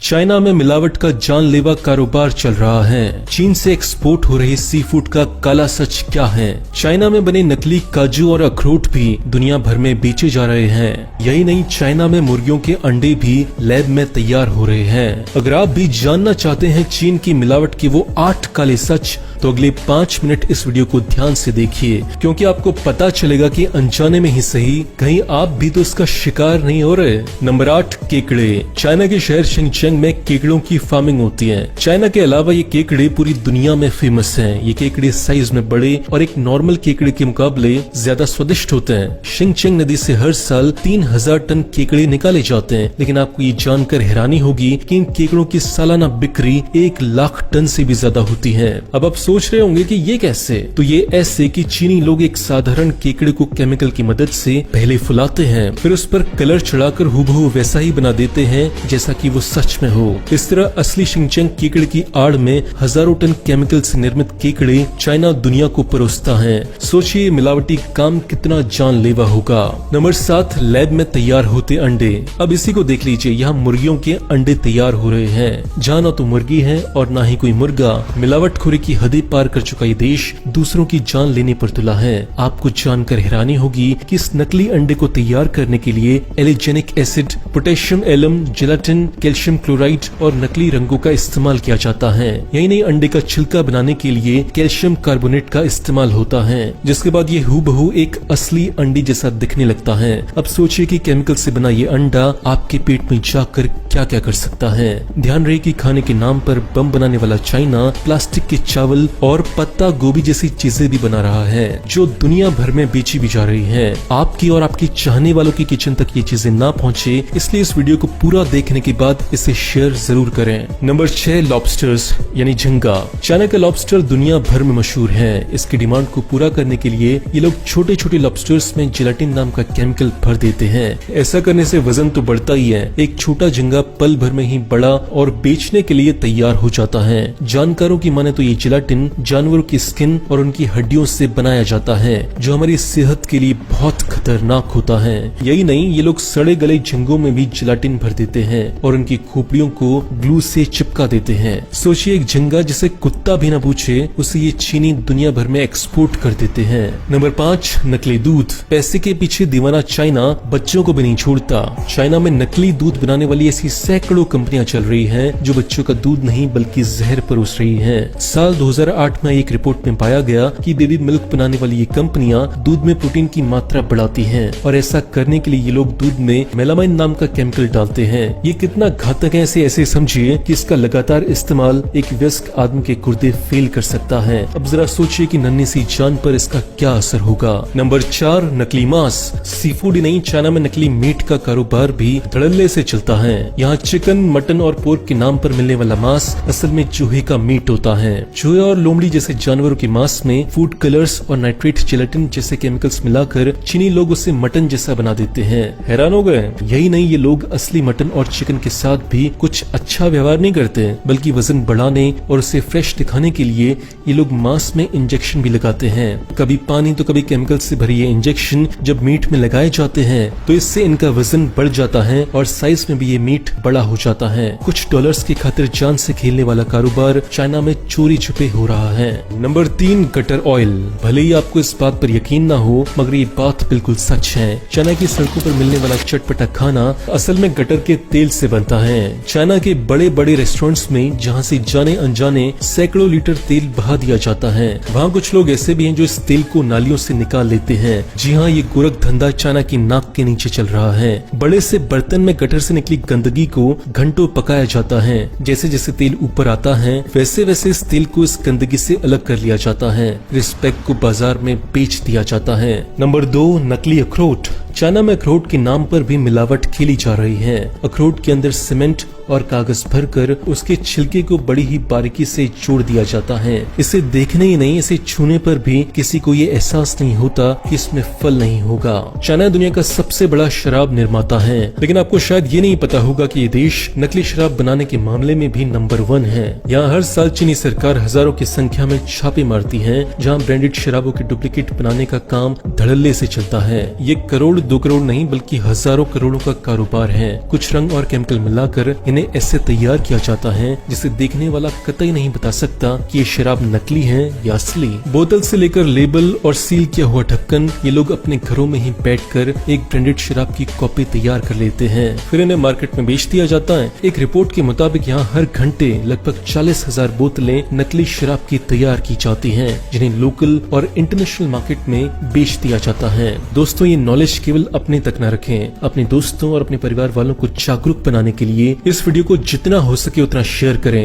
China में मिलावट का जानलेवा कारोबार चल रहा है। चीन से एक्सपोर्ट हो रही सी फूड का काला सच क्या है? चाइना में बने नकली काजू और अखरोट भी दुनिया भर में बेचे जा रहे हैं। यही नहीं, चाइना में मुर्गियों के अंडे भी लैब में तैयार हो रहे हैं। अगर आप भी जानना चाहते हैं चीन की मिलावट के वो 8 काले सच, तो अगले 5 मिनट इस वीडियो को ध्यान से देखिए, क्योंकि आपको पता चलेगा कि अनजाने में ही सही, कहीं आप भी तो इसका शिकार नहीं हो रहे। नंबर 8, केकड़े। चाइना के शहर शिनचेंग में केकड़ों की फार्मिंग होती है। चाइना के अलावा ये केकड़े पूरी दुनिया में फेमस हैं। ये केकड़े साइज में बड़े और एक नॉर्मल केकड़े के मुकाबले ज्यादा स्वादिष्ट होते हैं। शिनचेंग नदी से हर साल 3000 टन केकड़े निकाले जाते हैं, लेकिन आपको ये जानकर हैरानी होगी कि इन केकड़ों की सालाना बिक्री 1 लाख टन से भी ज्यादा होती है। अब आप सोच रहे होंगे कि ये कैसे? तो ये ऐसे कि चीनी लोग एक साधारण केकड़े को केमिकल की मदद से पहले फुलाते हैं, फिर उस पर कलर चढ़ाकर हूबहू वैसा ही बना देते हैं जैसा कि वो सच में हो। इस तरह असली शिनचेंग केकड़े की आड़ में हजारों टन केमिकल से निर्मित केकड़े चाइना दुनिया को परोसता है। सोचिए मिलावटी काम कितना जानलेवा होगा। नंबर 7, लैब में तैयार होते अंडे। अब इसी को देख लीजिए, यहाँ मुर्गियों के अंडे तैयार हो रहे हैं, जहाँ ना तो मुर्गी है और ना ही कोई मुर्गा। मिलावटखोरी की हदें पार कर चुका ये देश दूसरों की जान लेने पर तुला है। आपको जानकर हैरानी होगी कि इस नकली अंडे को तैयार करने के लिए alginic acid, potassium alum, gelatin, calcium chloride और नकली रंगों का इस्तेमाल किया जाता है। यही नहीं, अंडे का छिलका बनाने के लिए कैल्शियम कार्बोनेट का इस्तेमाल होता है, जिसके बाद ये हूबहू एक असली अंडे जैसा दिखने लगता है। अब सोचिए कि केमिकल से बना ये अंडा आपके पेट में जाकर क्या क्या कर सकता है। ध्यान रहे कि खाने के नाम पर बम बनाने वाला चाइना प्लास्टिक के चावल और पत्ता गोभी जैसी चीजें भी बना रहा है, जो दुनिया भर में बेची भी जा रही है। आपकी और आपकी चाहने वालों की किचन तक ये चीजें ना पहुंचे, इसलिए इस वीडियो को पूरा देखने के बाद इसे शेयर जरूर करें। नंबर 6, लॉबस्टर्स यानी झींगा। चाइना का लॉबस्टर दुनिया भर में मशहूर है। इसकी डिमांड को पूरा करने के लिए ये लोग छोटे छोटे लॉबस्टर्स में जेलाटिन नाम का केमिकल भर देते हैं। ऐसा करने से वजन तो बढ़ता ही है, एक छोटा झींगा पल भर में ही बड़ा और बेचने के लिए तैयार हो जाता है। जानकारों की माने तो ये जेलाटिन जानवरों की स्किन और उनकी हड्डियों से बनाया जाता है, जो हमारी सेहत के लिए बहुत खतरनाक होता है। यही नहीं, ये लोग सड़े गले झींगों में भी जेलाटिन भर देते हैं और उनकी खोपड़ियों को ग्लू से चिपका देते हैं। सोचिए, एक झींगा जिसे कुत्ता भी न पूछे, उसे ये चीनी दुनिया भर में एक्सपोर्ट कर देते हैं। नंबर 5, नकली दूध। पैसे के पीछे दीवाना चाइना बच्चों को भी नहीं छोड़ता। चाइना में नकली दूध बनाने वाली ऐसी सैकड़ों कंपनियां चल रही हैं, जो बच्चों का दूध नहीं बल्कि जहर परोस रही हैं। साल 2008 में एक रिपोर्ट में पाया गया कि बेबी मिल्क बनाने वाली ये कंपनियां दूध में प्रोटीन की मात्रा बढ़ाती हैं, और ऐसा करने के लिए ये लोग दूध में मेलामाइन नाम का केमिकल डालते हैं। ये कितना घातक है ऐसे समझिए कि इसका लगातार इस्तेमाल एक वयस्क आदमी के गुर्दे फेल कर सकता है। अब जरा सोचिए कि नन्ही सी जान पर इसका क्या असर होगा। नंबर 4, नकली मांस। सी फूड ही नहीं, चाइना में नकली मीट का कारोबार भी धड़ल्ले से चलता है। यहाँ चिकन, मटन और पोर्क के नाम पर मिलने वाला मांस असल में चूहे का मीट होता है। चूहे और लोमड़ी जैसे जानवरों के मांस में फूड कलर्स और नाइट्रेट जेलाटिन जैसे केमिकल्स मिलाकर चीनी लोग उसे मटन जैसा बना देते हैं। हैरान हो गए? यही नहीं, ये लोग असली मटन और चिकन के साथ भी कुछ अच्छा व्यवहार नहीं करते, बल्कि वजन बढ़ाने और उसे फ्रेश दिखाने के लिए ये लोग मांस में इंजेक्शन भी लगाते हैं। कभी पानी तो कभी केमिकल से भरी ये इंजेक्शन जब मीट में लगाए जाते हैं, तो इससे इनका वजन बढ़ जाता है और साइज में भी ये मीट बड़ा हो जाता है। कुछ डॉलर्स की खातिर जान से खेलने वाला कारोबार चाइना में चोरी छुपे हो रहा है। Number 3, gutter oil. भले ही आपको इस बात पर यकीन ना हो, मगर ये बात बिल्कुल सच है। चाइना की सड़कों पर मिलने वाला चटपटा खाना असल में गटर के तेल से बनता है। चाइना के बड़े बड़े रेस्टोरेंट्स में जहाँ से जाने अनजाने सैकड़ों लीटर तेल बहा दिया जाता है, वहाँ कुछ लोग ऐसे भी हैं जो इस तेल को नालियों से निकाल लेते हैं। जी हाँ, ये गोरख धंधा चाइना की नाक के नीचे चल रहा है। बड़े से बर्तन में गटर से निकली गंदगी को घंटों पकाया जाता है। जैसे जैसे तेल ऊपर आता है, वैसे वैसे इस तेल को इस गंदगी से अलग कर लिया जाता है। इस पैक को बाजार में बेच दिया जाता है। नंबर 2, नकली अखरोट। चाइना में अखरोट के नाम पर भी मिलावट खेली जा रही है। अखरोट के अंदर सीमेंट और कागज भरकर उसके छिलके को बड़ी ही बारीकी से जोड़ दिया जाता है। इसे देखने ही नहीं, इसे छूने पर भी किसी को ये एहसास नहीं होता कि इसमें फल नहीं होगा। चाइना दुनिया का सबसे बड़ा शराब निर्माता है, लेकिन आपको शायद ये नहीं पता होगा कि ये देश नकली शराब बनाने के मामले में भी नंबर 1 है। यहाँ हर साल चीनी सरकार हजारों की संख्या में छापे मारती है, जहाँ ब्रांडेड शराबों के डुप्लीकेट बनाने का काम धड़ल्ले से चलता है। ये करोड़ कोई 2 करोड़ नहीं बल्कि हजारों करोड़ों का कारोबार है। कुछ रंग और केमिकल मिलाकर इन्हें ऐसे तैयार किया जाता है जिसे देखने वाला कतई नहीं बता सकता कि ये शराब नकली है या असली। बोतल से लेकर लेबल और सील किया हुआ ढक्कन ये लोग अपने घरों में ही बैठकर एक ब्रांडेड शराब की कॉपी तैयार कर लेते हैं, फिर इन्हें मार्केट में बेच दिया जाता है। एक रिपोर्ट के मुताबिक यहाँ हर घंटे लगभग 40,000 बोतलें नकली शराब की तैयार की जाती हैं, जिन्हें लोकल और इंटरनेशनल मार्केट में बेच दिया जाता है। दोस्तों, ये नॉलेज केवल अपने तक न रखें, अपने दोस्तों और अपने परिवार वालों को जागरूक बनाने के लिए इस वीडियो को जितना हो सके उतना शेयर करें।